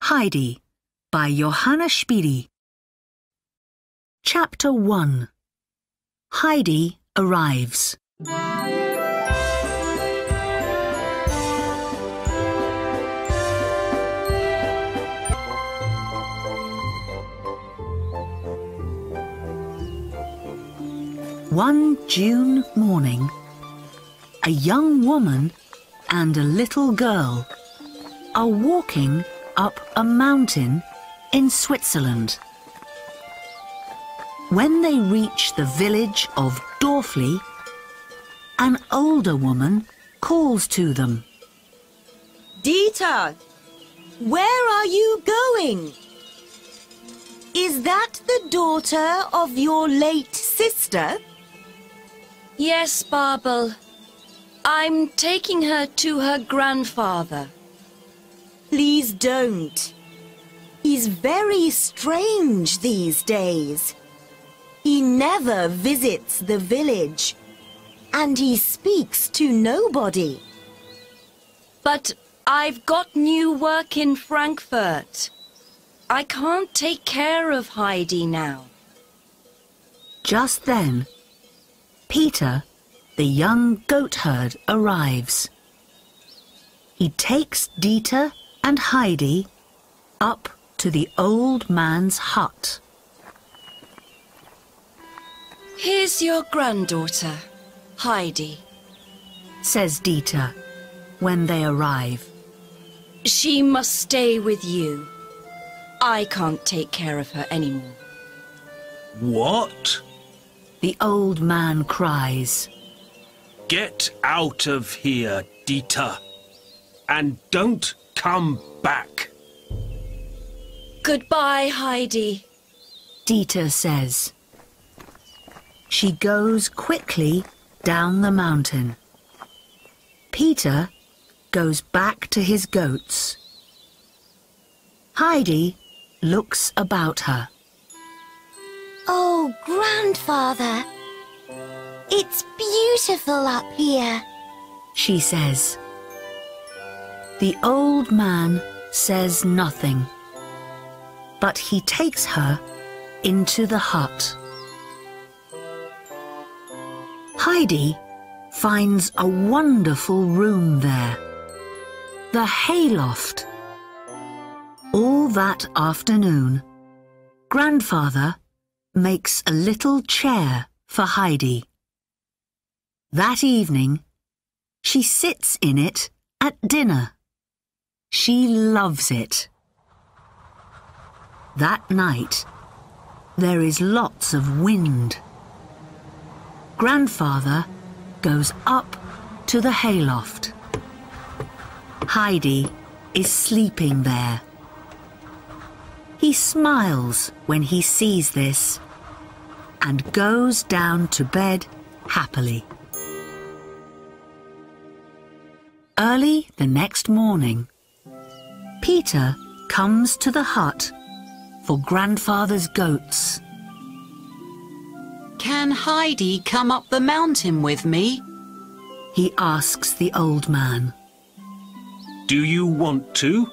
Heidi by Johanna Spiri. Chapter 1. Heidi arrives. One June morning, a young woman and a little girl are walking up a mountain in Switzerland. When they reach the village of Dorfli, an older woman calls to them. Dieter, where are you going? Is that the daughter of your late sister? Yes, Barbel. I'm taking her to her grandfather. Please don't. He's very strange these days. He never visits the village, and he speaks to nobody. But I've got new work in Frankfurt. I can't take care of Heidi now. Just then, Peter, the young goatherd, arrives. He takes Dieter and Heidi up to the old man's hut. Here's your granddaughter, Heidi, says Dieter when they arrive. She must stay with you. I can't take care of her anymore. What? The old man cries. Get out of here, Dieter, and don't come back. Goodbye, Heidi, Dieter says. She goes quickly down the mountain. Peter goes back to his goats. Heidi looks about her. Oh, grandfather, it's beautiful up here, she says. The old man says nothing, but he takes her into the hut. Heidi finds a wonderful room there, the hayloft. All that afternoon, Grandfather makes a little chair for Heidi. That evening, she sits in it at dinner. She loves it. That night, there is lots of wind. Grandfather goes up to the hayloft. Heidi is sleeping there. He smiles when he sees this and goes down to bed happily. Early the next morning, Peter comes to the hut for Grandfather's goats. Can Heidi come up the mountain with me? He asks the old man. Do you want to?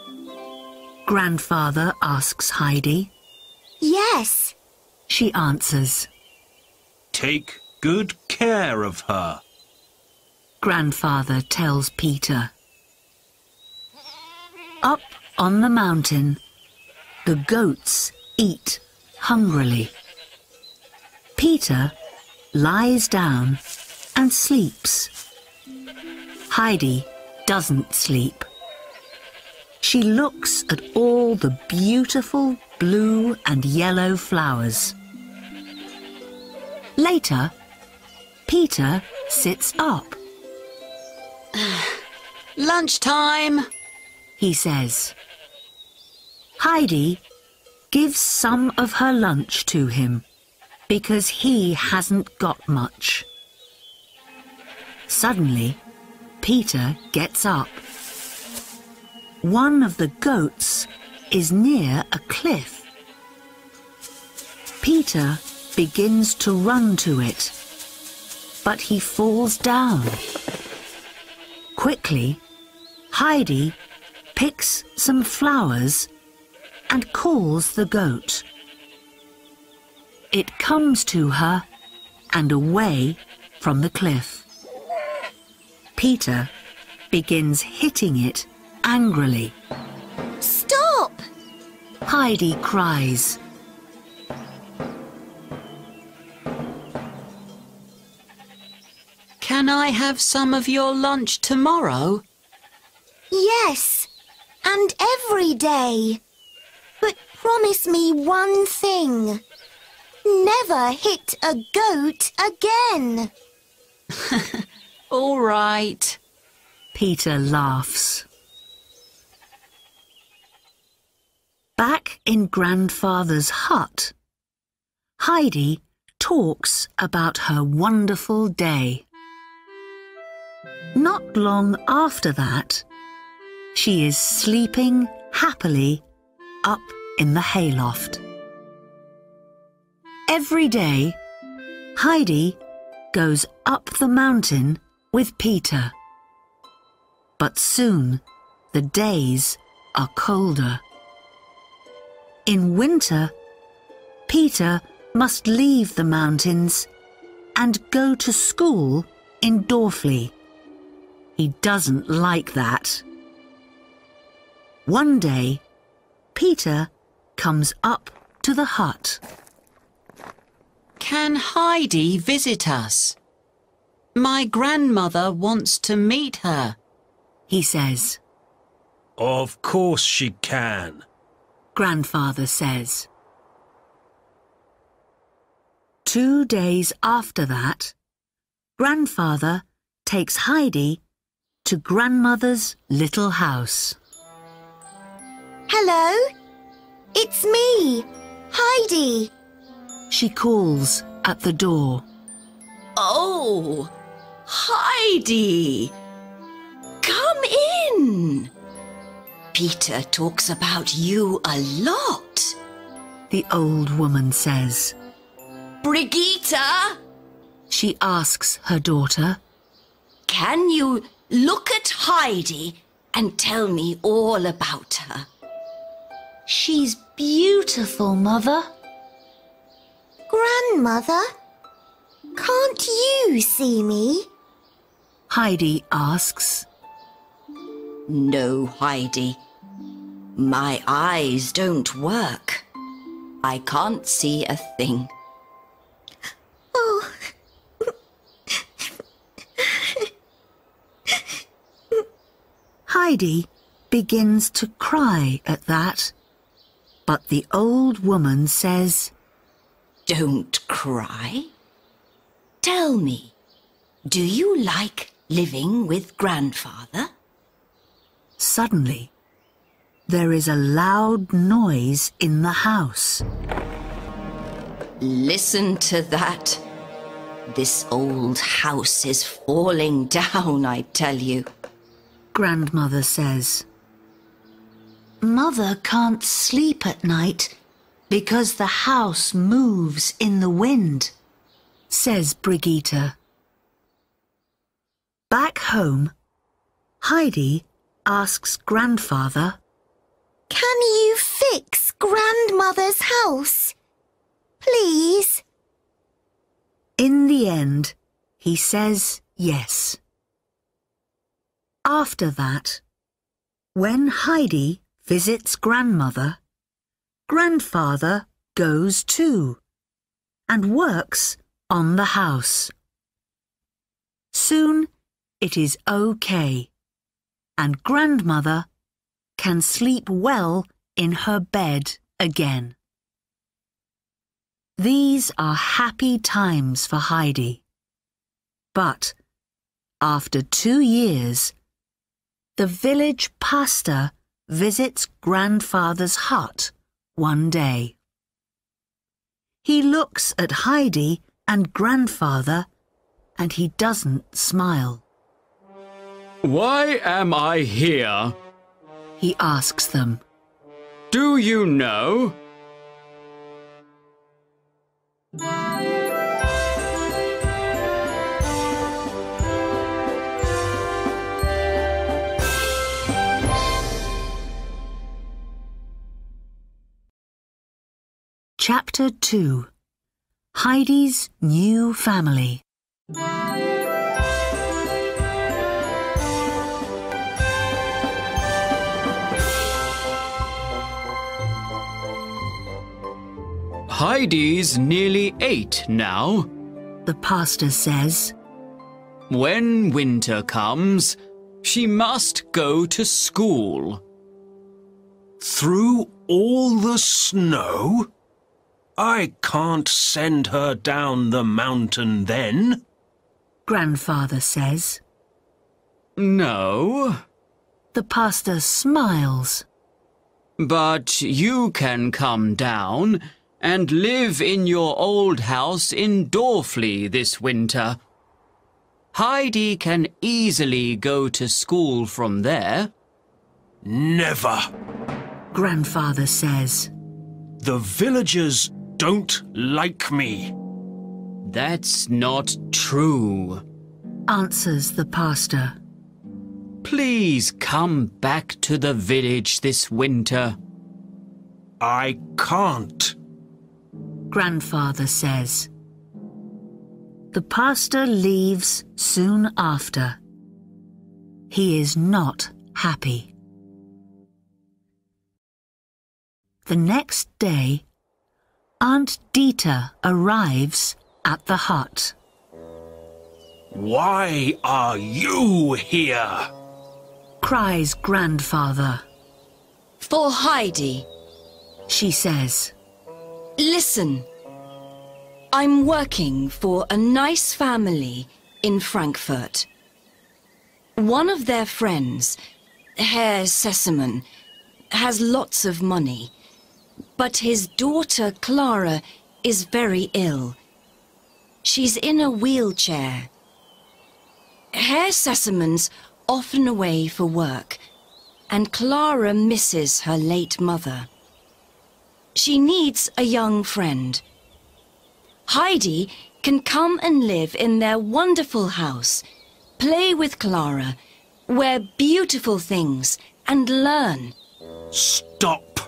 Grandfather asks Heidi. Yes, she answers. Take good care of her. Grandfather tells Peter. Up on the mountain, the goats eat hungrily. Peter lies down and sleeps. Heidi doesn't sleep. She looks at all the beautiful blue and yellow flowers. Later, Peter sits up. Lunchtime, he says. Heidi gives some of her lunch to him because he hasn't got much. Suddenly, Peter gets up. One of the goats is near a cliff. Peter begins to run to it, but he falls down. Quickly, Heidi picks some flowers and calls the goat. It comes to her and away from the cliff. Peter begins hitting it angrily. Stop! Heidi cries. Can I have some of your lunch tomorrow? Yes, and every day. But promise me one thing. Never hit a goat again. All right. Peter laughs. Back in Grandfather's hut, Heidi talks about her wonderful day. Not long after that, she is sleeping happily up in the hayloft. Every day, Heidi goes up the mountain with Peter. But soon the days are colder. In winter, Peter must leave the mountains and go to school in Dorfli. He doesn't like that. One day, Peter comes up to the hut. Can Heidi visit us? My grandmother wants to meet her. He says. Of course she can. Grandfather says. 2 days after that, Grandfather takes Heidi to Grandmother's little house. Hello? It's me, Heidi. She calls at the door. Oh, Heidi! Come in! Peter talks about you a lot. The old woman says. Brigitte, She asks her daughter. can you look at Heidi and tell me all about her? She's beautiful, Mother. Grandmother, can't you see me? Heidi asks. No, Heidi. My eyes don't work. I can't see a thing. Oh. Heidi begins to cry at that, but the old woman says, Don't cry. Tell me, do you like living with Grandfather? Suddenly, there is a loud noise in the house. Listen to that. This old house is falling down, I tell you. Grandmother says. Mother can't sleep at night because the house moves in the wind, says Brigitte. Back home, Heidi asks Grandfather, Can you fix Grandmother's house? Please? In the end, he says yes. After that, when Heidi visits Grandmother, Grandfather goes too and works on the house. Soon it is okay, and Grandmother can sleep well in her bed again. These are happy times for Heidi. But after 2 years, the village pastor visits Grandfather's hut one day. He looks at Heidi and Grandfather and he doesn't smile. Why am I here? He asks them. Do you know? Chapter 2 Heidi's New Family. Heidi's nearly 8 now. The pastor says. When winter comes, she must go to school. Through all the snow? I can't send her down the mountain then. Grandfather says. No, The pastor smiles. but you can come down and live in your old house in Dorfley this winter. Heidi can easily go to school from there. Never. Grandfather says. The villagers don't like me. That's not true. Answers the pastor. Please come back to the village this winter. I can't. Grandfather says. The pastor leaves soon after. He is not happy. The next day, Aunt Dita arrives at the hut. Why are you here? Cries Grandfather. For Heidi. She says. Listen. I'm working for a nice family in Frankfurt. One of their friends, Herr Sessemann, has lots of money, but his daughter Clara is very ill. She's in a wheelchair. Herr Sessemann's often away for work, and Clara misses her late mother. She needs a young friend. Heidi can come and live in their wonderful house, play with Clara, wear beautiful things, and learn. Stop.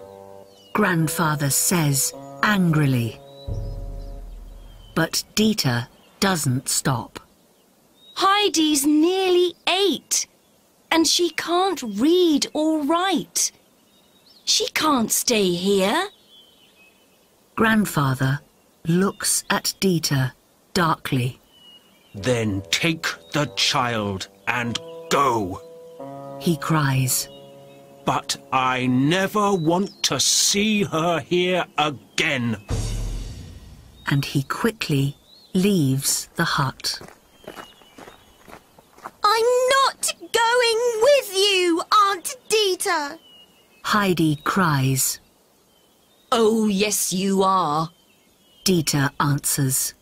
Grandfather says angrily. But Dita doesn't stop. Heidi's nearly 8, and she can't read or write. She can't stay here. Grandfather looks at Dita darkly. Then take the child and go. He cries. But I never want to see her here again. And he quickly leaves the hut. I'm not going with you, Aunt Dita. Heidi cries. Oh, yes, you are. Dita answers.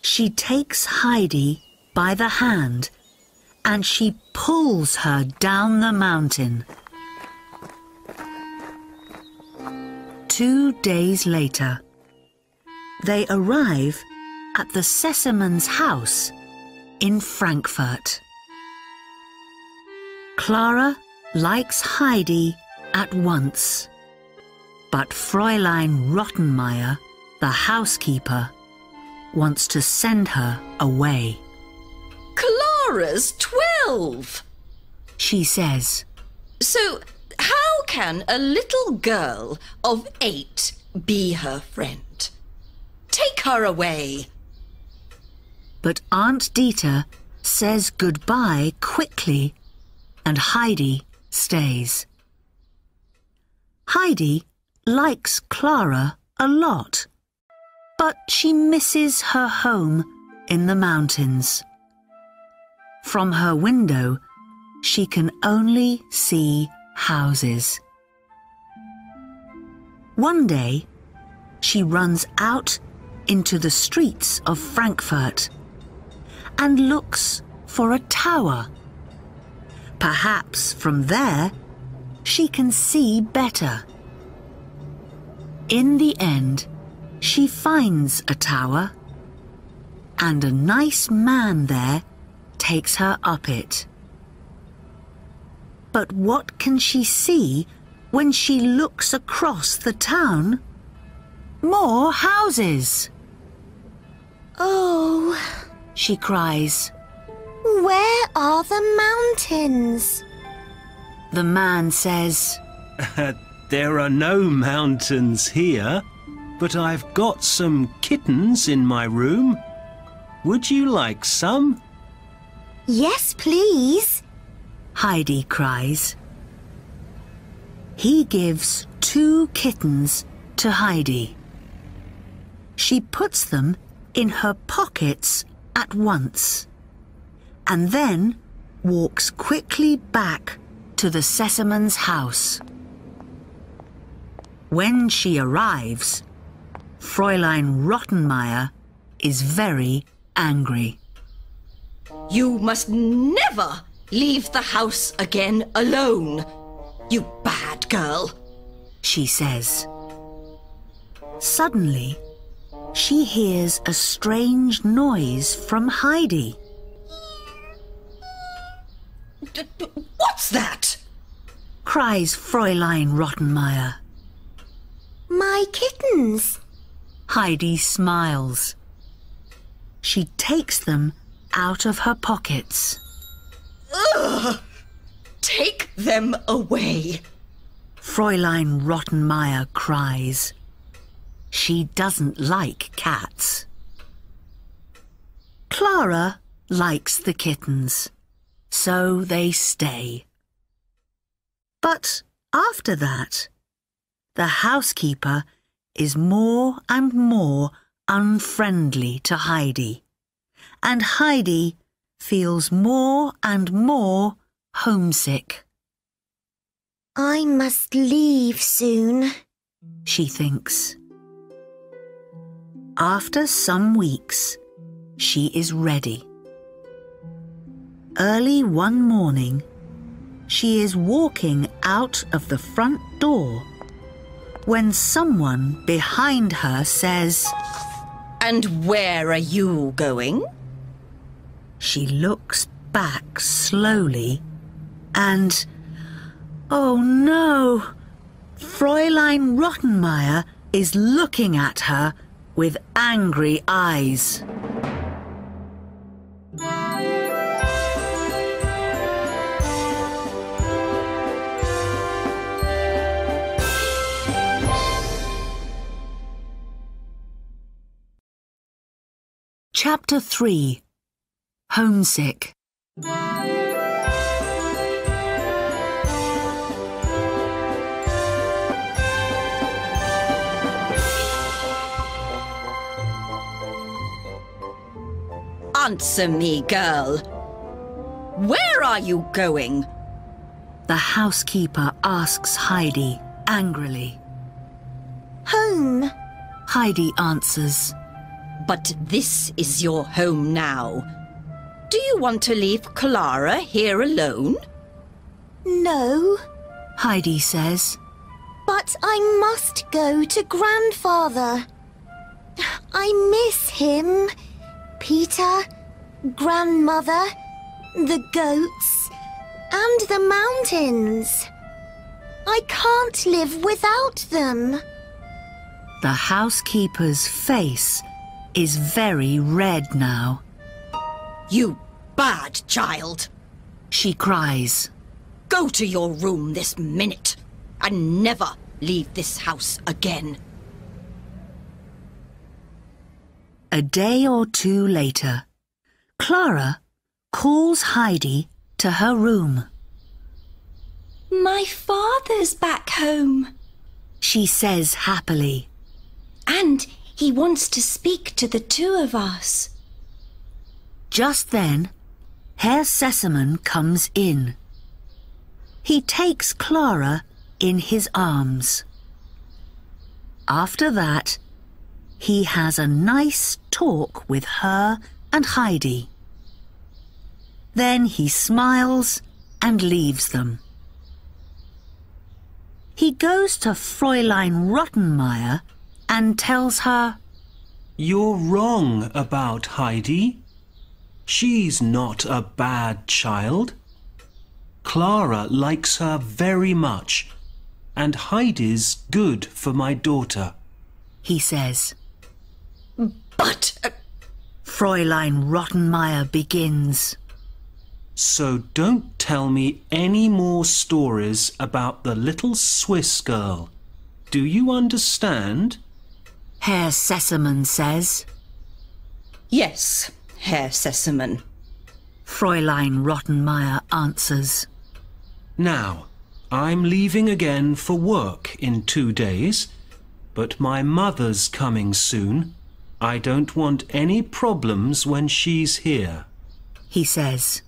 She takes Heidi by the hand and she pulls her down the mountain. 2 days later, they arrive at the Sessemanns' house in Frankfurt. Clara likes Heidi at once, but Fräulein Rottenmeier, the housekeeper, wants to send her away. Clara's 12. She says. So how can a little girl of 8 be her friend? Take her away. But Aunt Dita says goodbye quickly, and Heidi stays. Heidi likes Clara a lot, but she misses her home in the mountains. From her window, she can only see houses. One day, she runs out into the streets of Frankfurt and looks for a tower. Perhaps from there, she can see better. In the end, she finds a tower, and a nice man there takes her up it. But what can she see when she looks across the town, more houses. Oh, She cries. where are the mountains? The man says, There are no mountains here, but I've got some kittens in my room. Would you like some? Yes, please. Heidi cries. He gives 2 kittens to Heidi. She puts them in her pockets at once, and then walks quickly back to the Sesamans' house. When she arrives, Fräulein Rottenmeier is very angry. You must never leave the house again alone, you bad girl. She says. Suddenly, she hears a strange noise from Heidi. What's that? Cries Fräulein Rottenmeier. My kittens. Heidi smiles. She takes them out of her pockets. Ugh! Take them away. Fräulein Rottenmeier cries. She doesn't like cats. Clara likes the kittens, so they stay. But after that, the housekeeper is more and more unfriendly to Heidi, and Heidi feels more and more homesick. I must leave soon. She thinks. After some weeks, she is ready. Early one morning, she is walking out of the front door when someone behind her says, And where are you going? She looks back slowly and, oh no, Fräulein Rottenmeier is looking at her with angry eyes. Chapter 3. Homesick. Answer me, girl. Where are you going? The housekeeper asks Heidi angrily. Home. Heidi answers. But this is your home now. Do you want to leave Clara here alone? No, Heidi says. but I must go to Grandfather. I miss him. Peter, Grandmother, the goats, and the mountains. I can't live without them. The housekeeper's face is very red now. You bad child. She cries. Go to your room this minute and never leave this house again. A day or two later, Clara calls Heidi to her room. My father's back home. She says happily. And he wants to speak to the 2 of us. Just then, Herr Sesaman comes in. He takes Clara in his arms. After that, he has a nice talk with her and Heidi. Then he smiles and leaves them. He goes to Fräulein Rottenmeier and tells her, You're wrong about Heidi. She's not a bad child. Clara likes her very much, and Heidi's good for my daughter, he says. But... Fräulein Rottenmeier begins. So don't tell me any more stories about the little Swiss girl. Do you understand? Herr Sesemann says. Yes, Herr Sesemann. Fräulein Rottenmeier answers. Now, I'm leaving again for work in 2 days, but my mother's coming soon. I don't want any problems when she's here, he says.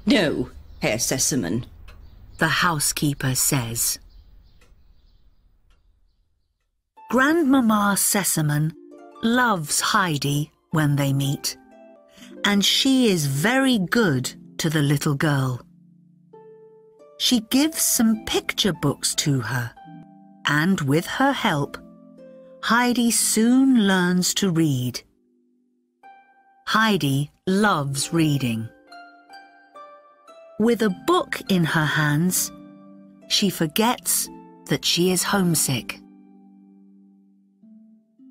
No, Herr Sesemann. The housekeeper says. Grandmama Sesemann loves Heidi when they meet, and she is very good to the little girl. She gives some picture books to her, and with her help, Heidi soon learns to read. Heidi loves reading. With a book in her hands, she forgets that she is homesick.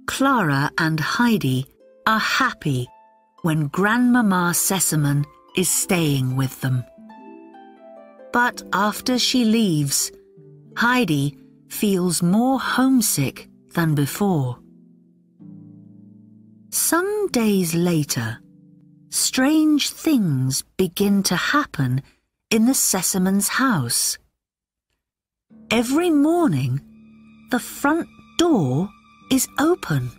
Clara and Heidi are happy when Grandmama Sesemann is staying with them. But after she leaves, Heidi feels more homesick than before. Some days later, strange things begin to happen in the Sesemanns' house. Every morning, the front door is open.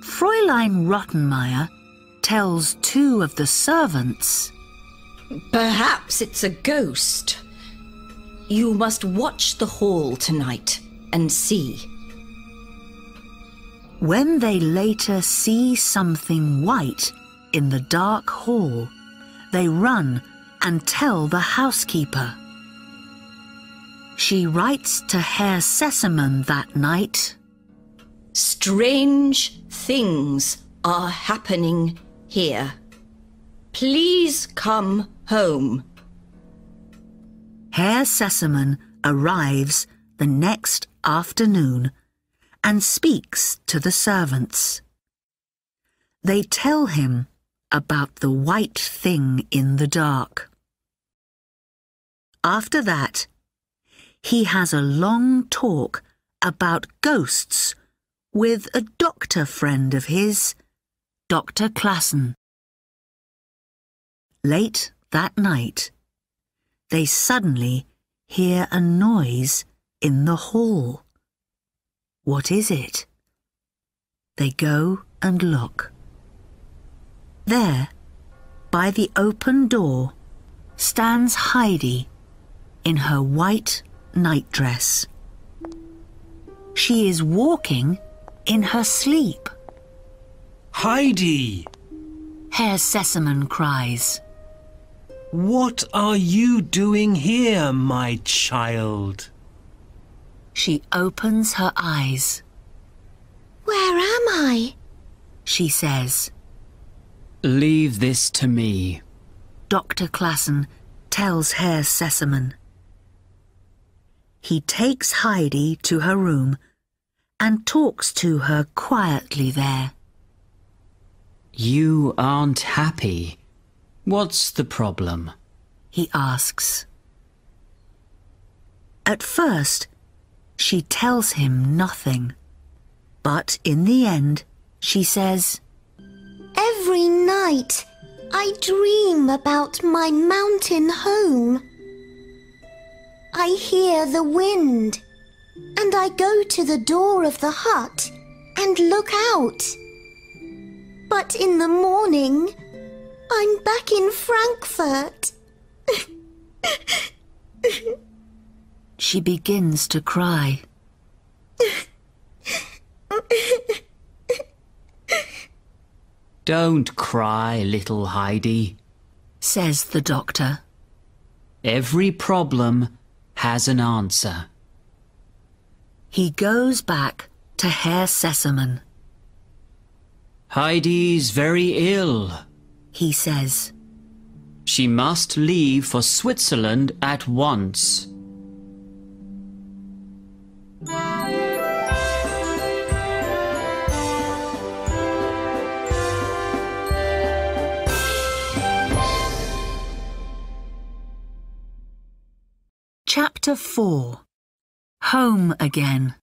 Fräulein Rottenmeier tells 2 of the servants, Perhaps it's a ghost. You must watch the hall tonight and see. When they later see something white in the dark hall, they run and tell the housekeeper. She writes to Herr Sesemann that night. Strange things are happening here. Please come home. Herr Sesemann arrives the next afternoon and speaks to the servants. They tell him about the white thing in the dark. After that, he has a long talk about ghosts with a doctor friend of his, Dr. Classen. Late that night, they suddenly hear a noise in the hall. What is it? They go and look. There, by the open door, stands Heidi in her white nightdress. She is walking in her sleep. Heidi! Herr Sesemann cries. What are you doing here, my child? She opens her eyes. Where am I? She says. Leave this to me. Dr. Classen tells Herr Sesemann. He takes Heidi to her room and talks to her quietly there. You aren't happy. What's the problem? He asks. At first, she tells him nothing. But in the end, she says, Every night I dream about my mountain home. I hear the wind, and I go to the door of the hut and look out. But in the morning, I'm back in Frankfurt. She begins to cry. Don't cry, little Heidi, says the doctor. Every problem has an answer. He goes back to Herr Sesemann. Heidi's very ill, he says. She must leave for Switzerland at once. Chapter 4. Home Again.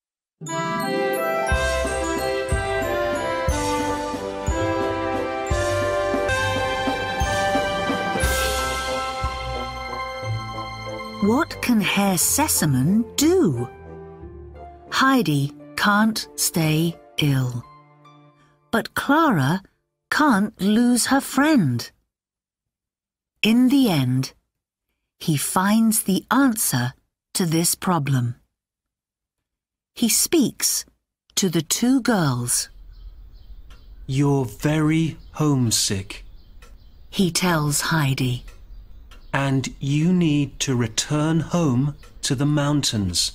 What can Herr Sesamon do? Heidi can't stay ill. But Clara can't lose her friend. In the end, he finds the answer to this problem. He speaks to the two girls. You're very homesick. He tells Heidi. And you need to return home to the mountains.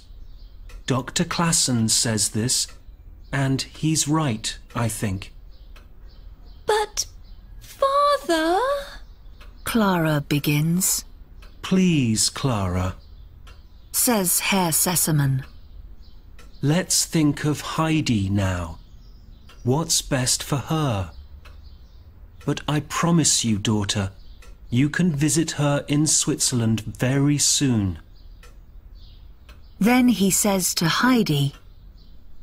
Dr. Classen says this, and he's right, I think. But, Father... Clara begins. Please, Clara. Says Herr Sesamon. Let's think of Heidi now. What's best for her? But I promise you, daughter, you can visit her in Switzerland very soon. Then he says to Heidi,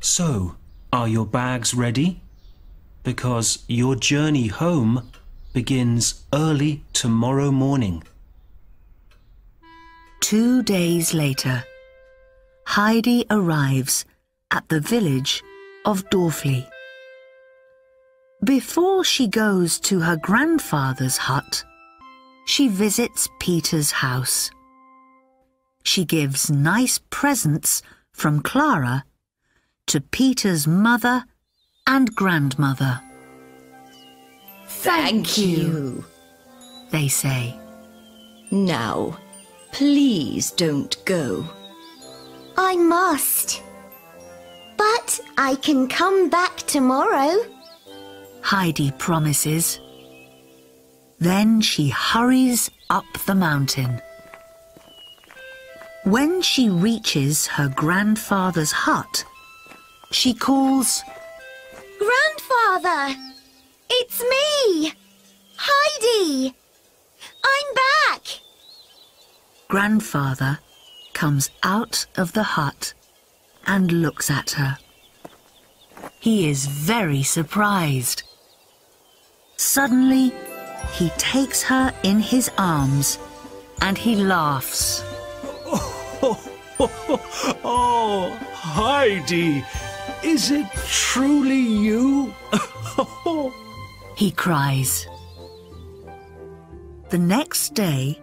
So, are your bags ready? Because your journey home begins early tomorrow morning. 2 days later, Heidi arrives at the village of Dorfli. Before she goes to her grandfather's hut, she visits Peter's house. She gives nice presents from Clara to Peter's mother and grandmother. Thank you, they say. Now, please don't go. I must. But I can come back tomorrow. Heidi promises. Then she hurries up the mountain. When she reaches her grandfather's hut, she calls, Grandfather! It's me! Heidi! I'm back! Grandfather comes out of the hut and looks at her. He is very surprised. Suddenly, he takes her in his arms and he laughs. Oh, Heidi, is it truly you? He cries. The next day,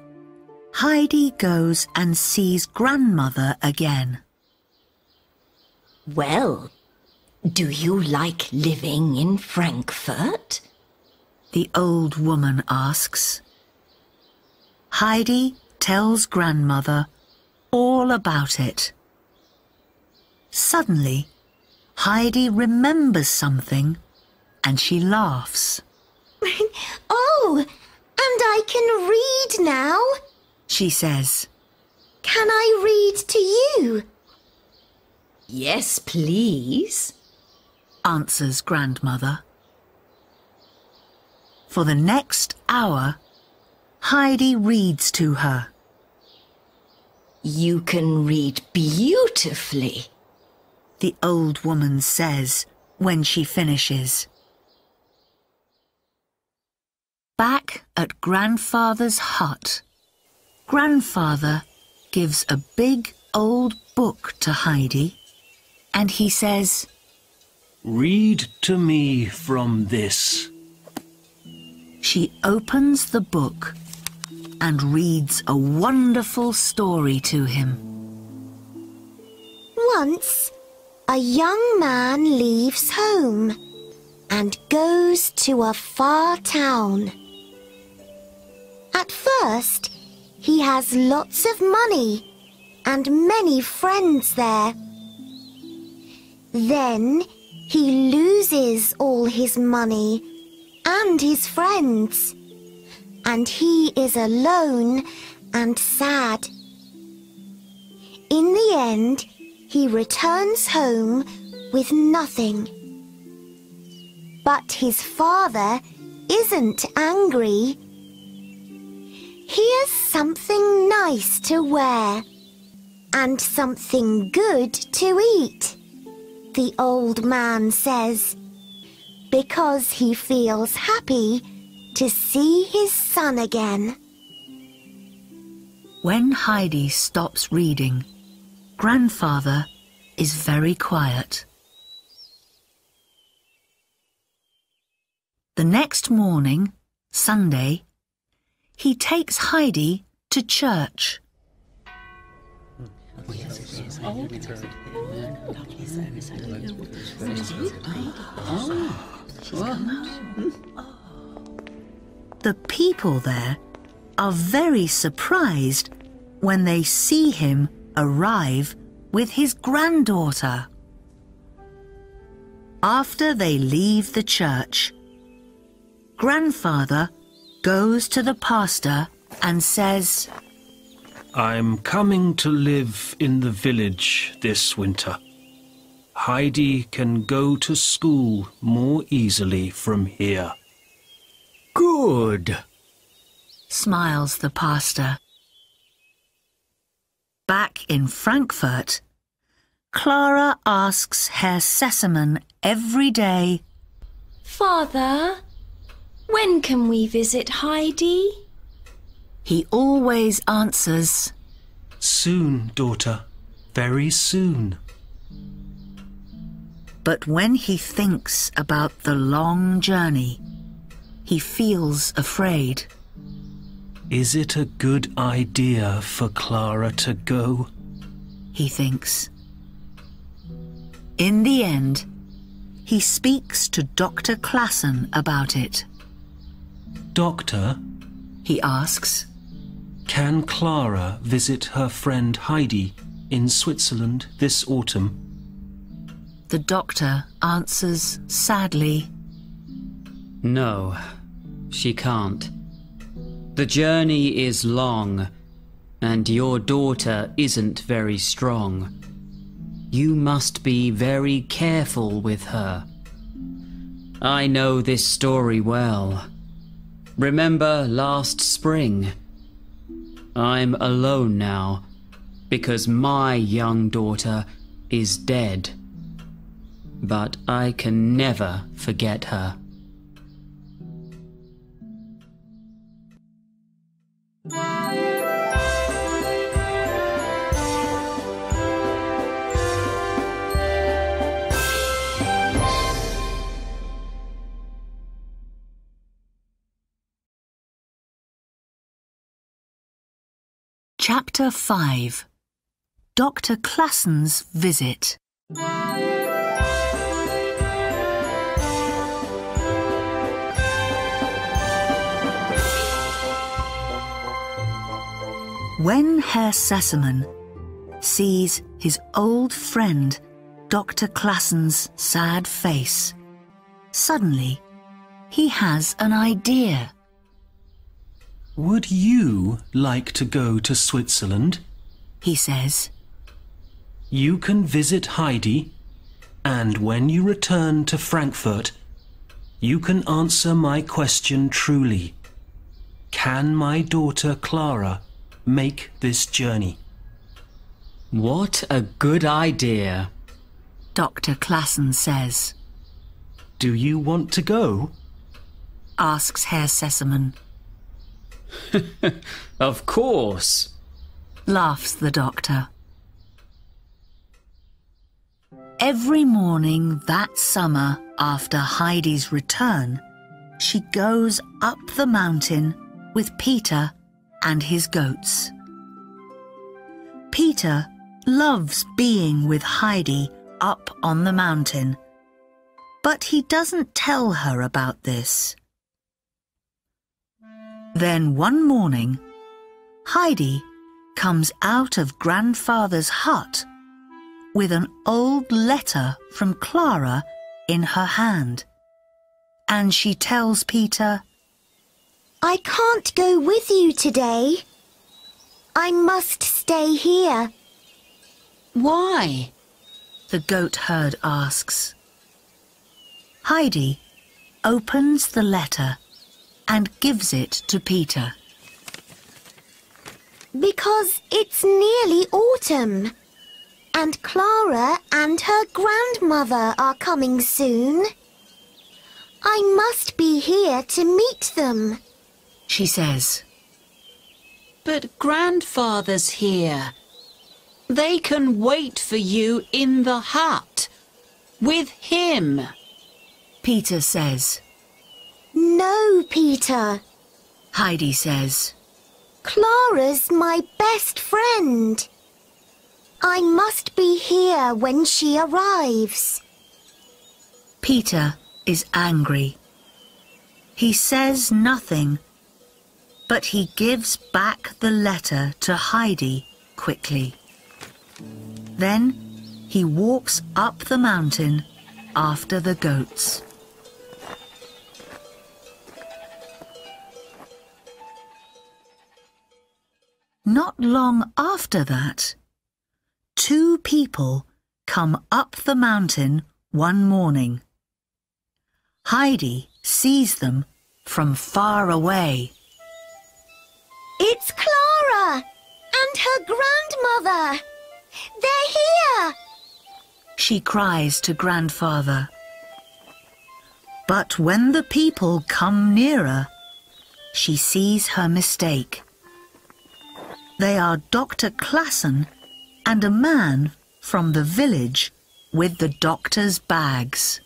Heidi goes and sees Grandmother again. Well, do you like living in Frankfurt? The old woman asks. Heidi tells Grandmother all about it. Suddenly, Heidi remembers something and she laughs. Oh, and I can read now, She says. Can I read to you? Yes, please. Answers Grandmother. For the next hour, Heidi reads to her. You can read beautifully, The old woman says when she finishes. Back at Grandfather's hut, Grandfather gives a big old book to Heidi and he says, Read to me from this. She opens the book and reads a wonderful story to him. Once, a young man leaves home and goes to a far town. At first, he has lots of money and many friends there. Then he loses all his money and his friends, and he is alone and sad. In the end, he returns home with nothing. But his father isn't angry. Here's something nice to wear. and something good to eat, the old man says, because he feels happy to see his son again. When Heidi stops reading, Grandfather is very quiet. The next morning, Sunday, he takes Heidi to church. The people there are very surprised when they see him arrive with his granddaughter. After they leave the church, Grandfather goes to the pastor and says, I'm coming to live in the village this winter. Heidi can go to school more easily from here. Good. Smiles the pastor. Back in Frankfurt, Clara asks Herr Sesemann every day, Father, when can we visit Heidi? He always answers, Soon, daughter, very soon. But when he thinks about the long journey, he feels afraid. Is it a good idea for Clara to go? He thinks. In the end, he speaks to Dr. Classen about it. Doctor, He asks, can Clara visit her friend Heidi in Switzerland this autumn? The doctor answers sadly, No, she can't. The journey is long, and your daughter isn't very strong. You must be very careful with her. I know this story well. Remember last spring? I'm alone now, because my young daughter is dead. But I can never forget her. Chapter 5. Dr. Classens Visit. When Herr Sesemann sees his old friend Dr. Klassen's sad face, suddenly he has an idea. Would you like to go to Switzerland? He says. You can visit Heidi, and when you return to Frankfurt, you can answer my question truly. Can my daughter Clara make this journey? What a good idea. Dr. Classen says. Do you want to go? Asks Herr Sesemann. Of course. Laughs the doctor. Every morning that summer after Heidi's return, she goes up the mountain with Peter and his goats. Peter loves being with Heidi up on the mountain, but he doesn't tell her about this. Then one morning, Heidi comes out of Grandfather's hut with an old letter from Clara in her hand, and she tells Peter, I can't go with you today. I must stay here. Why? The goat herd asks. Heidi opens the letter and gives it to Peter. Because it's nearly autumn. And Clara and her grandmother are coming soon. I must be here to meet them, she says. But Grandfather's here. They can wait for you in the hut. With him. Peter says. No, Peter, Heidi says. Clara's my best friend. I must be here when she arrives. Peter is angry. He says nothing, but he gives back the letter to Heidi quickly. Then he walks up the mountain after the goats. Not long after that, two people come up the mountain one morning. Heidi sees them from far away. It's Clara and her grandmother. They're here, she cries to Grandfather. But when the people come nearer, she sees her mistake. They are Dr. Classen and a man from the village with the doctor's bags.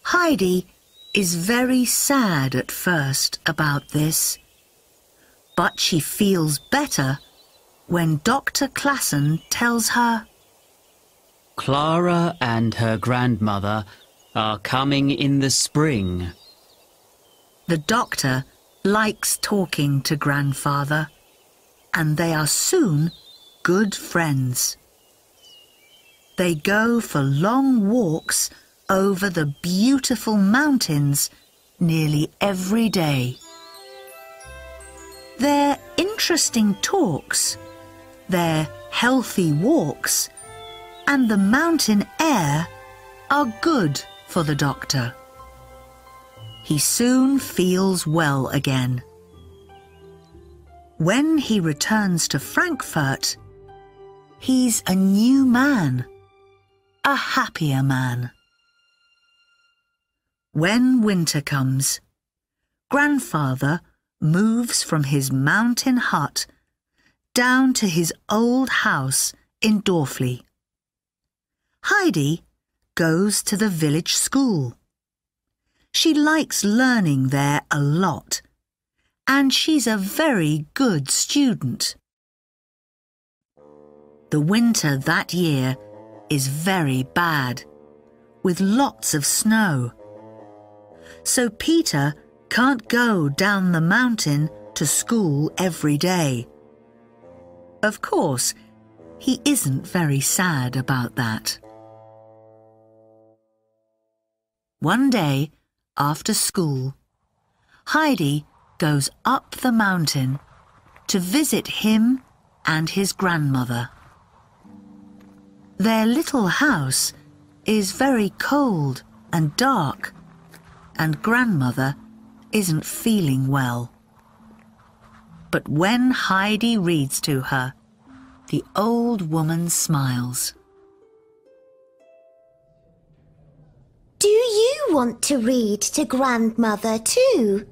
Heidi is very sad at first about this, but she feels better when Dr. Classen tells her, Clara and her grandmother are coming in the spring. The doctor likes talking to Grandfather, and they are soon good friends. They go for long walks over the beautiful mountains nearly every day. Their interesting talks, their healthy walks, and the mountain air are good for the doctor. He soon feels well again. When he returns to Frankfurt, he's a new man, a happier man. When winter comes, Grandfather moves from his mountain hut down to his old house in Dorfli. Heidi goes to the village school. She likes learning there a lot, and she's a very good student. The winter that year is very bad, with lots of snow. So Peter can't go down the mountain to school every day. Of course, he isn't very sad about that. One day, after school, Heidi goes up the mountain to visit him and his grandmother. Their little house is very cold and dark, and Grandmother isn't feeling well. But when Heidi reads to her, the old woman smiles. Do you want to read to Grandmother too?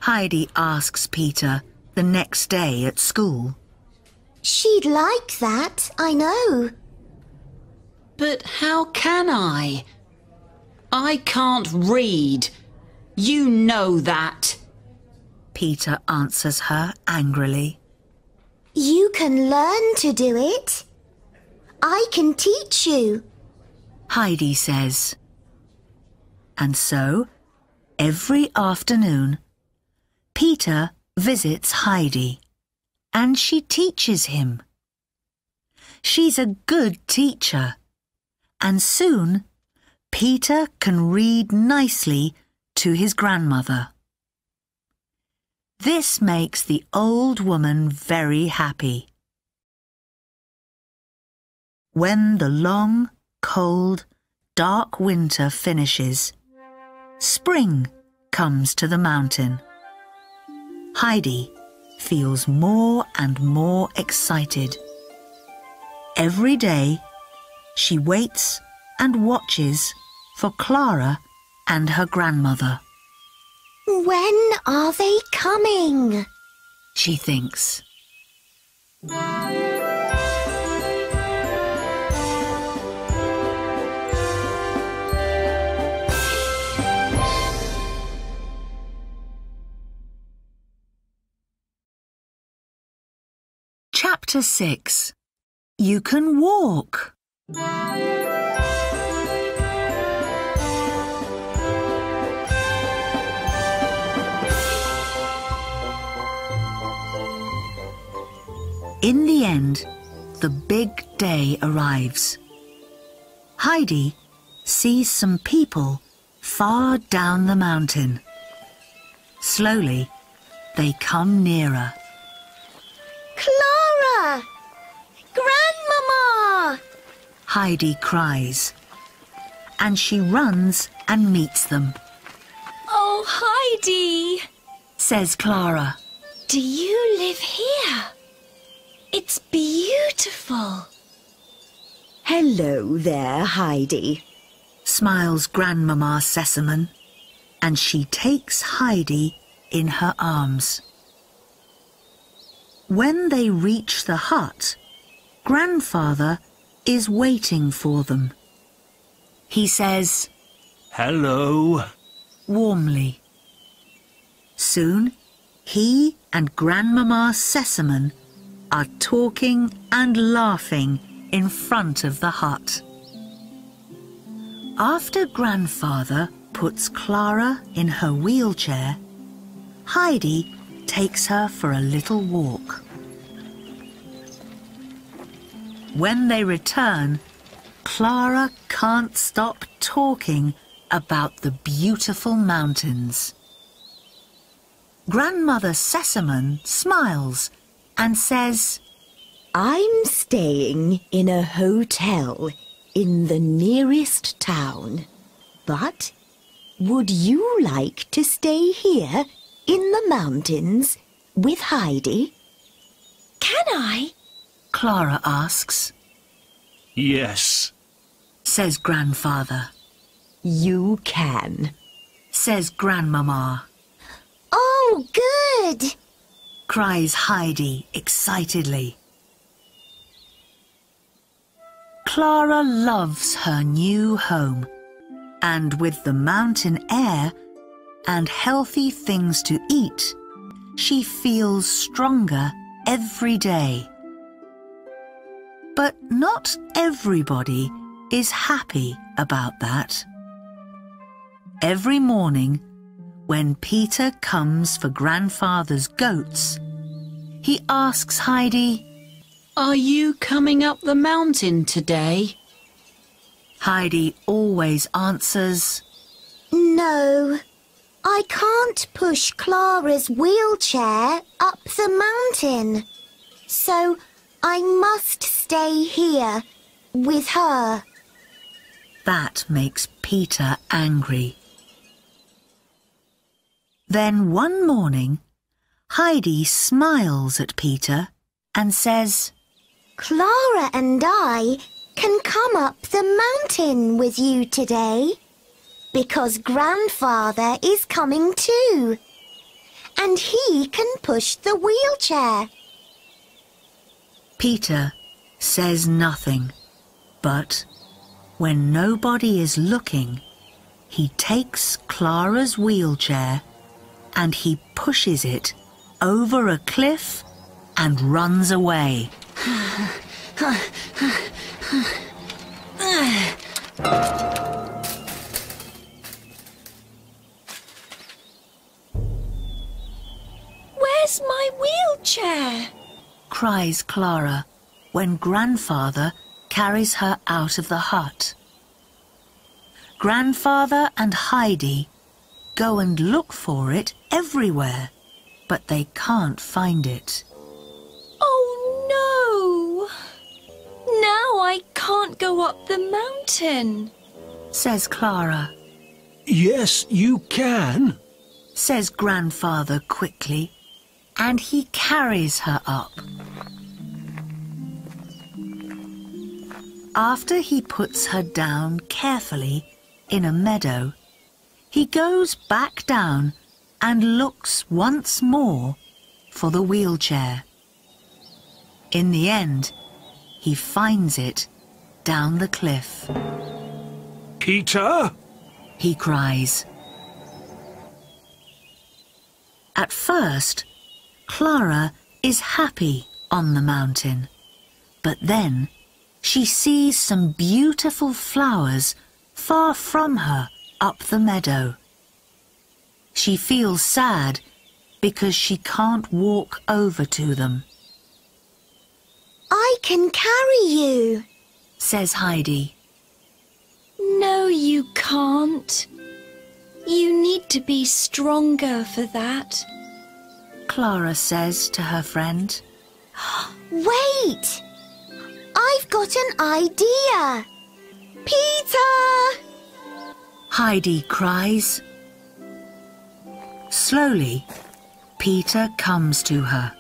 Heidi asks Peter the next day at school. She'd like that, I know. But how can I? I can't read. You know that. Peter answers her angrily. You can learn to do it. I can teach you, Heidi says. And so, every afternoon, Peter visits Heidi, and she teaches him. She's a good teacher, and soon Peter can read nicely to his grandmother. This makes the old woman very happy. When the long, cold, dark winter finishes, spring comes to the mountain. Heidi feels more and more excited. Every day, she waits and watches for Clara and her grandmother. When are they coming? She thinks. Chapter 6. You can walk. In the end, the big day arrives. Heidi sees some people far down the mountain. Slowly, they come nearer. Clara! Grandmama! Heidi cries, and she runs and meets them. Oh, Heidi! Says Clara. Do you live here? It's beautiful. Hello there, Heidi. Smiles Grandmama Sesamon, and she takes Heidi in her arms. When they reach the hut, Grandfather is waiting for them. He says, Hello. warmly. Soon, he and Grandmama Sesamon are talking and laughing in front of the hut. After Grandfather puts Clara in her wheelchair, Heidi takes her for a little walk. When they return, Clara can't stop talking about the beautiful mountains. Grandmother Sesamon smiles and says, I'm staying in a hotel in the nearest town. But would you like to stay here in the mountains with Heidi? Can I? Clara asks. Yes. Says Grandfather. You can. Says Grandmama. Oh, good! Cries Heidi excitedly. Clara loves her new home, and with the mountain air and healthy things to eat, she feels stronger every day. But not everybody is happy about that. Every morning, when Peter comes for Grandfather's goats, he asks Heidi, Are you coming up the mountain today? Heidi always answers, No, I can't push Clara's wheelchair up the mountain. So I must stay here with her. That makes Peter angry. Then one morning, Heidi smiles at Peter and says, Clara and I can come up the mountain with you today because Grandfather is coming too, and he can push the wheelchair. Peter says nothing, but when nobody is looking, he takes Clara's wheelchair and he pushes it over a cliff and runs away. Where's my wheelchair? Cries Clara when Grandfather carries her out of the hut. Grandfather and Heidi go and look for it everywhere, but they can't find it. Oh no! Now I can't go up the mountain. Says Clara. Yes, you can. Says Grandfather quickly. and he carries her up. After he puts her down carefully in a meadow, he goes back down and looks once more for the wheelchair. In the end, he finds it down the cliff. Peter? He cries. At first, Clara is happy on the mountain, but then she sees some beautiful flowers far from her up the meadow. She feels sad because she can't walk over to them. I can carry you, says Heidi. No, you can't. You need to be stronger for that. Clara says to her friend. Wait! I've got an idea! Peter! Heidi cries. Slowly, Peter comes to her.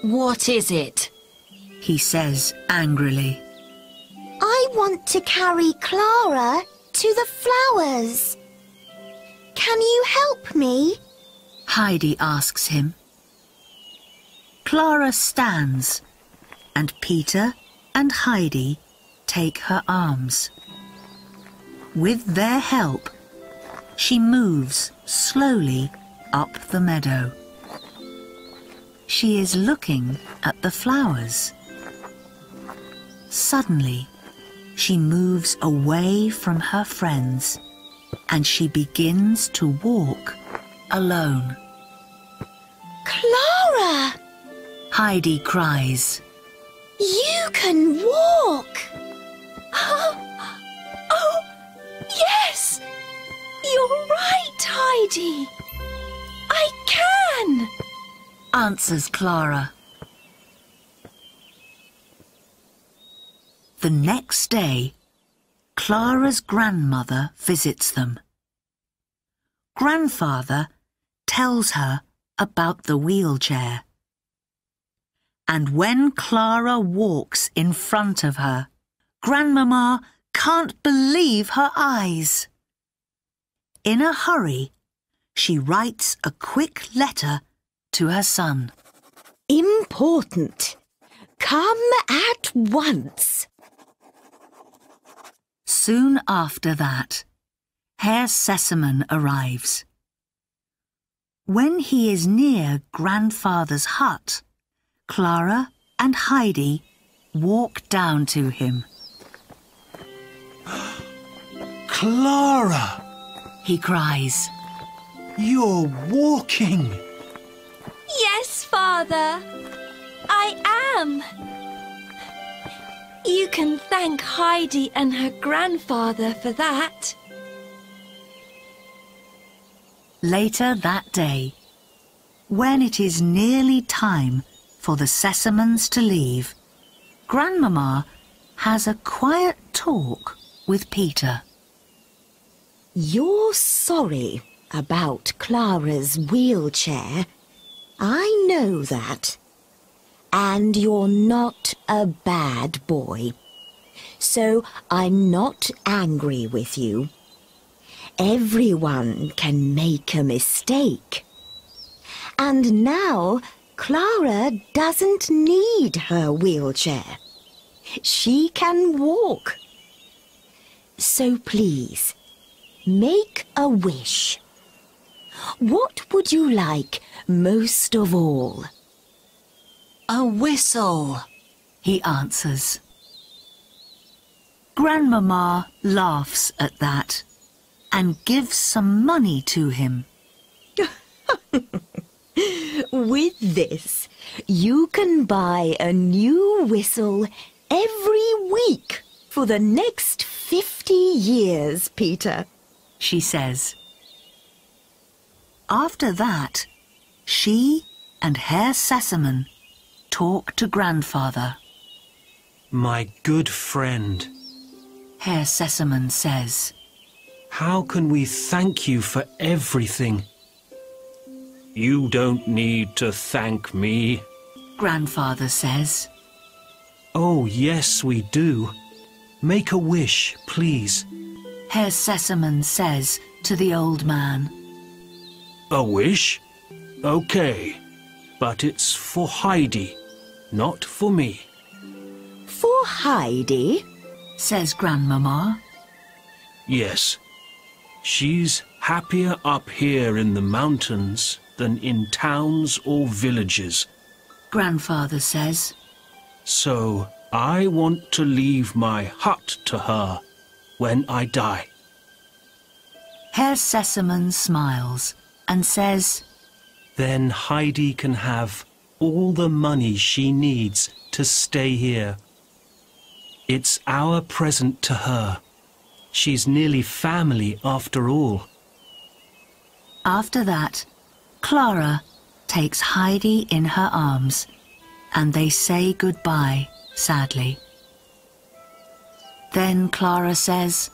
What is it? He says angrily. I want to carry Clara to the flowers. Can you help me? Heidi asks him. Clara stands, and Peter and Heidi take her arms. With their help, she moves slowly up the meadow. She is looking at the flowers. Suddenly, she moves away from her friends and she begins to walk alone. Clara! Heidi cries. You can walk! Oh, yes! You're right, Heidi. I can! Answers Clara. The next day, Clara's grandmother visits them. Grandfather tells her about the wheelchair. And when Clara walks in front of her, Grandmama can't believe her eyes. In a hurry, she writes a quick letter to her son. Important. Come at once. Soon after that, Herr Sesamon arrives. When he is near Grandfather's hut, Clara and Heidi walk down to him. Clara! He cries. You're walking! Yes, Father. I am. You can thank Heidi and her grandfather for that. Later that day, when it is nearly time for the Sesamons to leave, Grandmama has a quiet talk with Peter. You're sorry about Clara's wheelchair. I know that. And you're not a bad boy. So I'm not angry with you. Everyone can make a mistake. And now Clara doesn't need her wheelchair. She can walk. So please, make a wish. What would you like most of all? A whistle. He answers. Grandmama laughs at that and gives some money to him. With this, you can buy a new whistle every week for the next 50 years, Peter, she says. After that, she and Herr Sesamon talk to Grandfather. My good friend. Herr Sesamon says. How can we thank you for everything? You don't need to thank me. Grandfather says. Oh, yes, we do. Make a wish, please. Herr Sesamon says to the old man. A wish? Okay. But it's for Heidi, not for me. For Heidi? Says Grandmama. Yes. She's happier up here in the mountains than in towns or villages. Grandfather says. So I want to leave my hut to her when I die. Herr Sesamon smiles and says, Then Heidi can have all the money she needs to stay here. It's our present to her. She's nearly family after all. After that, Clara takes Heidi in her arms and they say goodbye sadly. Then Clara says,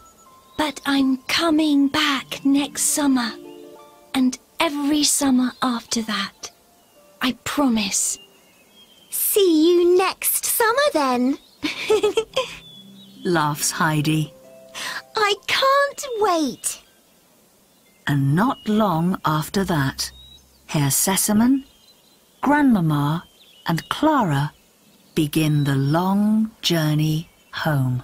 But I'm coming back next summer, and every summer after that. I promise. See you next summer then. laughs Heidi. I can't wait. And not long after that, Herr Sesamon, Grandmama and Clara begin the long journey home.